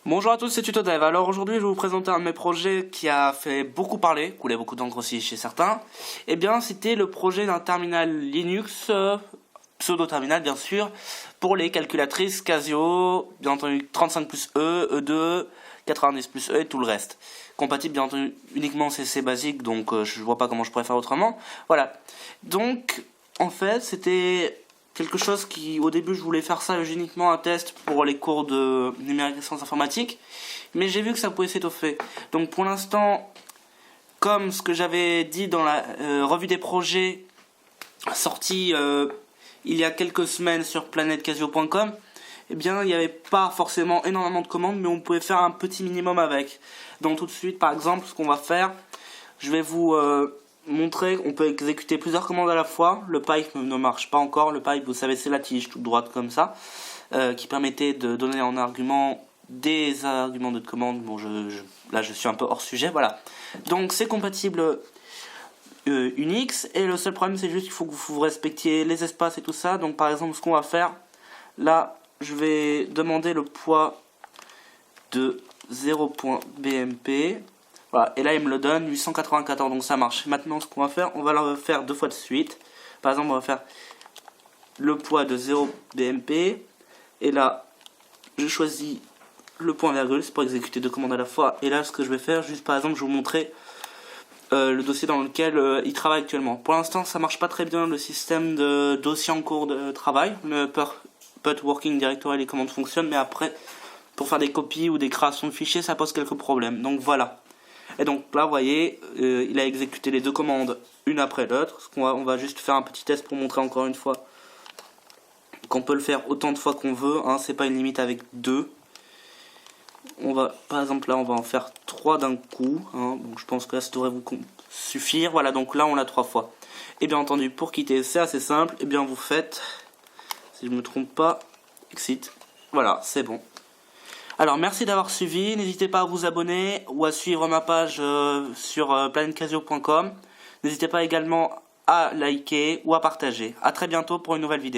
Bonjour à tous, c'est TutoDev. Alors aujourd'hui, je vais vous présenter un de mes projets qui a fait beaucoup parler, coulé beaucoup d'encre aussi chez certains. Eh bien, c'était le projet d'un terminal Linux, pseudo-terminal bien sûr, pour les calculatrices Casio, bien entendu 35 plus E, E2, 90 plus E et tout le reste. Compatible bien entendu uniquement CC basique, donc je vois pas comment je pourrais faire autrement. Voilà. Donc, en fait, c'était quelque chose qui, au début, je voulais faire ça uniquement un test pour les cours de numérique et sciences informatiques, mais j'ai vu que ça pouvait s'étoffer. Donc pour l'instant, comme ce que j'avais dit dans la revue des projets sortie il y a quelques semaines sur planetcasio.com, eh bien il n'y avait pas forcément énormément de commandes, mais on pouvait faire un petit minimum avec. Donc tout de suite, par exemple, ce qu'on va faire, je vais vous montrer qu'on peut exécuter plusieurs commandes à la fois. Le pipe ne marche pas encore. Le pipe, vous savez, c'est la tige toute droite comme ça, qui permettait de donner en argument des arguments de commande. Bon, là je suis un peu hors sujet, voilà. Donc c'est compatible Unix, et le seul problème c'est juste qu'il faut que vous respectiez les espaces et tout ça. Donc par exemple, ce qu'on va faire, là je vais demander le poids de 0.bmp. Voilà, et là il me le donne 894, donc ça marche. Maintenant ce qu'on va faire, on va le faire deux fois de suite. Par exemple, on va faire le poids de 0 BMP, et là je choisis le point virgule, c'est pour exécuter deux commandes à la fois. Et là ce que je vais faire, juste par exemple, je vais vous montrer le dossier dans lequel il travaille actuellement. Pour l'instant ça marche pas très bien le système de dossier en cours de travail, le put working directory, les commandes fonctionnent, mais après pour faire des copies ou des créations de fichiers ça pose quelques problèmes. Donc voilà. Et donc là, vous voyez, il a exécuté les deux commandes une après l'autre. On va juste faire un petit test pour montrer encore une fois qu'on peut le faire autant de fois qu'on veut. Hein, c'est pas une limite avec deux. On va, par exemple, là, on va en faire 3 d'un coup. Hein, donc je pense que là, ça devrait vous suffire. Voilà, donc là, on l'a 3 fois. Et bien entendu, pour quitter, c'est assez simple. Et bien, vous faites, si je me trompe pas, exit. Voilà, c'est bon. Alors merci d'avoir suivi, n'hésitez pas à vous abonner ou à suivre ma page sur planetcasio.com. N'hésitez pas également à liker ou à partager. A très bientôt pour une nouvelle vidéo.